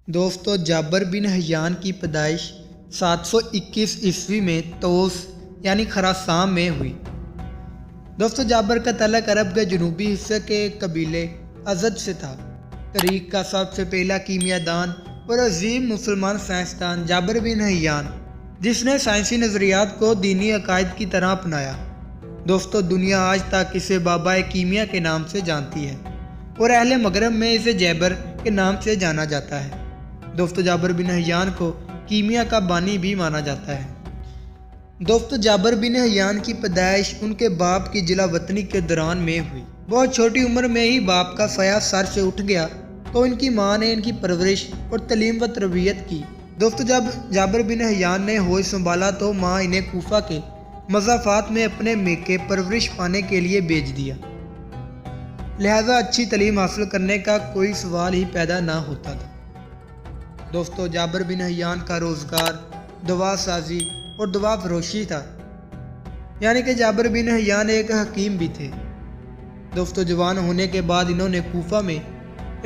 دوستو جابر بن حیان کی پیدائش 721 عیسوی میں طوس یعنی خراسان میں ہوئی۔ دوستو جابر کا تعلق عرب کے جنوبی حصے کے ایک قبیلے ازد سے تھا۔ تاریخ کا سب سے پہلا کیمیا دان اور عظیم مسلمان سائنسدان جابر بن حیان، جس نے سائنسی نظریات کو دینی عقائد کی طرح اپنایا۔ دوستو دنیا آج تک اسے بابا کیمیا کے نام سے جانتی ہے اور اہل مغرب میں اسے جابر کے نام سے جانا جاتا ہے۔ دوستو جابر بن حیان کو کیمیا کا بانی بھی مانا جاتا ہے۔ دوستو جابر بن حیان کی پیدائش ان کے باپ کی جلا وطنی کے دوران میں ہوئی۔ بہت چھوٹی عمر میں ہی باپ کا سایہ سر سے اٹھ گیا تو ان کی ماں نے ان کی پرورش اور تعلیم و تربیت کی۔ دوستو جب جابر بن حیان نے ہوش سنبھالا تو ماں انہیں کوفہ کے مضافات میں اپنے میکے پرورش پانے کے لیے بھیج دیا، لہذا اچھی تعلیم حاصل کرنے کا کوئی سوال ہی پیدا نہ ہوتا تھا۔ دوستو جابر بن حیان کا روزگار دوا سازی اور دوا فروشی تھا، یعنی کہ جابر بن حیان ایک حکیم بھی تھے۔ دوستو جوان ہونے کے بعد انہوں نے کوفہ میں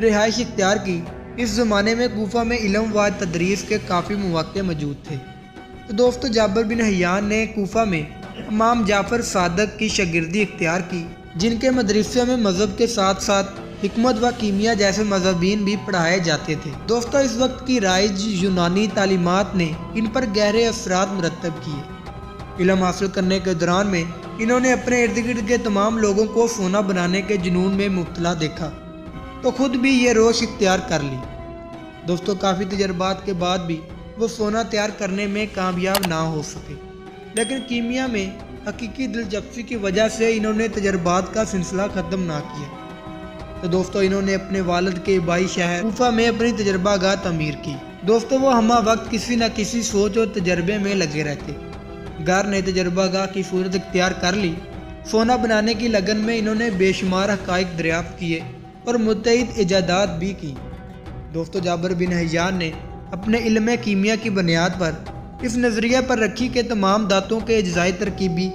رہائش اختیار کی۔ اس زمانے میں کوفہ میں علم و تدریس کے کافی مواقع موجود تھے، تو دوستو جابر بن حیان نے کوفہ میں امام جعفر صادق کی شاگردی اختیار کی، جن کے مدرسے میں مذہب کے ساتھ ساتھ حکمت و کیمیا جیسے مضامین بھی پڑھائے جاتے تھے۔ دوستو اس وقت کی رائج یونانی تعلیمات نے ان پر گہرے اثرات مرتب کیے۔ علم حاصل کرنے کے دوران میں انہوں نے اپنے ارد گرد کے تمام لوگوں کو سونا بنانے کے جنون میں مبتلا دیکھا تو خود بھی یہ روش اختیار کر لی۔ دوستو کافی تجربات کے بعد بھی وہ سونا تیار کرنے میں کامیاب نہ ہو سکے، لیکن کیمیا میں حقیقی دلچسپی کی وجہ سے انہوں نے تجربات کا سلسلہ ختم نہ کیا، تو دوستو انہوں نے اپنے والد کے آبائی شہر کوفہ میں اپنی تجربہ گاہ تعمیر کی۔ دوستو وہ ہمہ وقت کسی نہ کسی سوچ اور تجربے میں لگے رہتے۔ گھر نے تجربہ گاہ کی صورت اختیار کر لی۔ سونا بنانے کی لگن میں انہوں نے بے شمار حقائق دریافت کیے اور متعدد ایجادات بھی کی۔ دوستو جابر بن حیان نے اپنے علم کیمیا کی بنیاد پر اس نظریہ پر رکھی کہ تمام دھاتوں کے اجزائی ترکیبی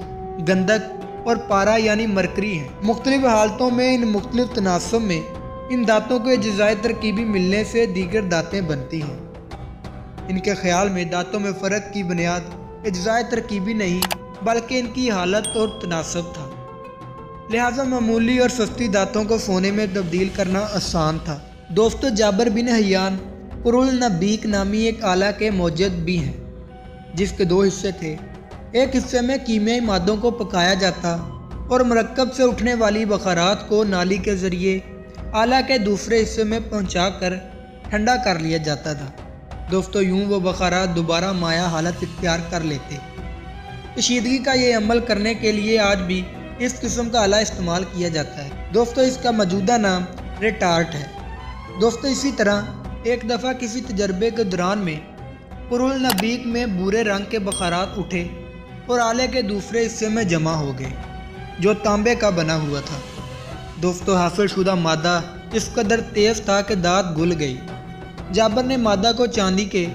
گندھک اور پارا یعنی مرکری ہیں۔ مختلف حالتوں میں ان مختلف تناسب میں ان دھاتوں کے اجزائی ترکیبی ملنے سے دیگر دھاتیں بنتی ہیں۔ ان کے خیال میں دھاتوں میں فرق کی بنیاد اجزائی ترکیبی نہیں بلکہ ان کی حالت اور تناسب تھا، لہذا معمولی اور سستی دھاتوں کو سونے میں تبدیل کرنا آسان تھا۔ دوستو جابر بن حیان قرالنبیق نامی ایک آلہ کے موجد بھی ہیں، جس کے دو حصے تھے۔ ایک حصے میں کیمیائی مادوں کو پکایا جاتا اور مرکب سے اٹھنے والی بخارات کو نالی کے ذریعے آلہ کے دوسرے حصے میں پہنچا کر ٹھنڈا کر لیا جاتا تھا۔ دوستو یوں وہ بخارات دوبارہ مائع حالت اختیار کر لیتے۔ کشیدگی کا یہ عمل کرنے کے لیے آج بھی اس قسم کا آلہ استعمال کیا جاتا ہے۔ دوستو اس کا موجودہ نام ریٹارٹ ہے۔ دوستو اسی طرح ایک دفعہ کسی تجربے کے دوران میں قرالنبیق میں بھورے رنگ کے بخارات اٹھے اور آلے کے دوسرے حصے میں جمع ہو گئے، جو تانبے کا بنا ہوا تھا۔ دوستو حاصل شدہ مادہ اس قدر تیز تھا کہ دھات گل گئی۔ جابر نے مادہ کو چاندی کے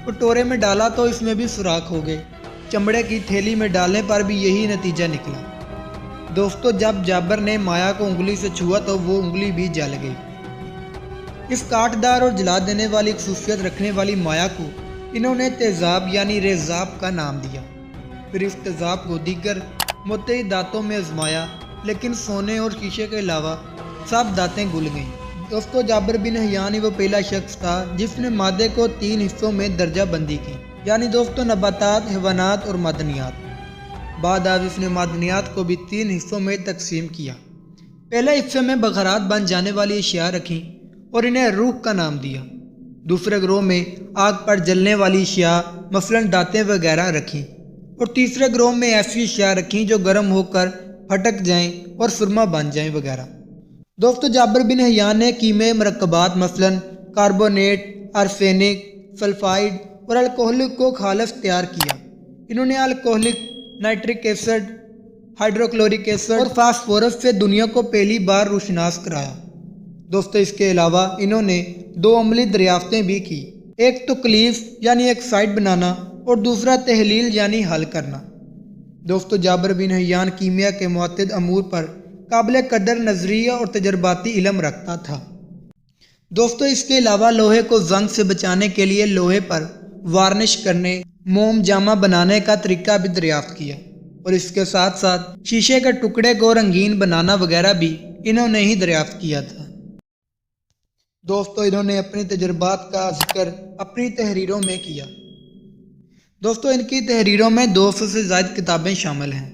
کٹورے میں ڈالا تو اس میں بھی سوراخ ہو گئے۔ چمڑے کی تھیلی میں ڈالنے پر بھی یہی نتیجہ نکلا۔ دوستو جب جابر نے مائع کو انگلی سے چھوا تو وہ انگلی بھی جل گئی۔ اس کاٹدار اور جلا دینے والی خصوصیت رکھنے والی مائع کو انہوں نے تیزاب یعنی ریزاب کا نام دیا۔ پھر اس تیزاب کو دیگر متعدد دھاتوں میں آزمایا، لیکن سونے اور شیشے کے علاوہ سب دھاتیں گل گئیں۔ دوستو جابر بن حیان ہی وہ پہلا شخص تھا جس نے مادے کو 3 حصوں میں درجہ بندی کی، یعنی دوستو نباتات، حیوانات اور معدنیات۔ بعد اب اس نے معدنیات کو بھی 3 حصوں میں تقسیم کیا۔ پہلے حصے میں بخارات بن جانے والی اشیاء رکھیں اور انہیں روح کا نام دیا۔ دوسرے گروہ میں آگ پر جلنے والی اشیاء مثلاً دھاتیں وغیرہ رکھیں، اور تیسرے گروہ میں ایسی اشیاء رکھیں جو گرم ہو کر پھٹک جائیں اور سرما بن جائیں وغیرہ۔ دوستو جابر بن حیان نے کیمیائی مرکبات مثلاً کاربونیٹ، آرسینک، سلفائڈ اور الکوہلک کو خالص تیار کیا۔ انہوں نے alcoholic, nitric acid, hydrochloric acid اور فاسفورس سے دنیا کو پہلی بار روشناس کرایا۔ دوستو اس کے علاوہ انہوں نے 2 عملی دریافتیں بھی کی، ایک تکلیف یعنی آکسائڈ بنانا اور دوسرا تحلیل یعنی حل کرنا۔ دوستو جابر بن حیان کیمیا کے متعدد امور پر قابل قدر نظریہ اور تجرباتی علم رکھتا تھا۔ دوستو اس کے علاوہ لوہے کو زنگ سے بچانے کے لیے لوہے پر وارنش کرنے، موم جامہ بنانے کا طریقہ بھی دریافت کیا، اور اس کے ساتھ ساتھ شیشے کے ٹکڑے کو رنگین بنانا وغیرہ بھی انہوں نے ہی دریافت کیا تھا۔ دوستو انہوں نے اپنے تجربات کا ذکر اپنی تحریروں میں کیا۔ دوستو ان کی تحریروں میں 200 سے زائد کتابیں شامل ہیں۔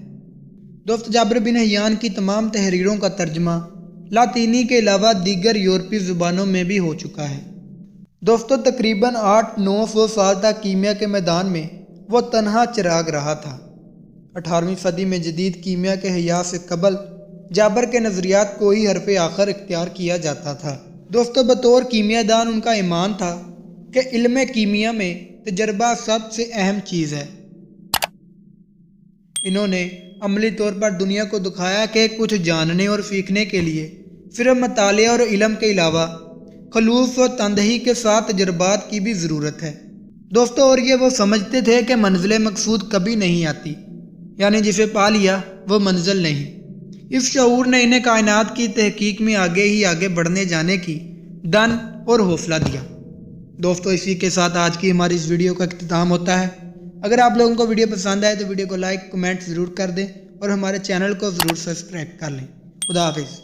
دوستو جابر بن حیان کی تمام تحریروں کا ترجمہ لاطینی کے علاوہ دیگر یورپی زبانوں میں بھی ہو چکا ہے۔ دوستو تقریباً 800-900 سال تک کیمیا کے میدان میں وہ تنہا چراغ رہا تھا۔ 18ویں صدی میں جدید کیمیا کے احیاء سے قبل جابر کے نظریات کو ہی حرف آخر اختیار کیا جاتا تھا۔ دوستو بطور کیمیا دان ان کا ایمان تھا کہ علم کیمیا میں تجربہ سب سے اہم چیز ہے۔ انہوں نے عملی طور پر دنیا کو دکھایا کہ کچھ جاننے اور سیکھنے کے لیے صرف مطالعہ اور علم کے علاوہ خلوص و تندہی کے ساتھ تجربات کی بھی ضرورت ہے۔ دوستو اور یہ وہ سمجھتے تھے کہ منزل مقصود کبھی نہیں آتی، یعنی جسے پا لیا وہ منزل نہیں۔ اس شعور نے انہیں کائنات کی تحقیق میں آگے ہی آگے بڑھنے جانے کی دن اور حوصلہ دیا۔ دوستو اسی کے ساتھ آج کی ہماری اس ویڈیو کا اختتام ہوتا ہے۔ اگر آپ لوگوں کو ویڈیو پسند آئے تو ویڈیو کو لائک، کمنٹ ضرور کر دیں اور ہمارے چینل کو ضرور سبسکرائب کر لیں۔ خدا حافظ۔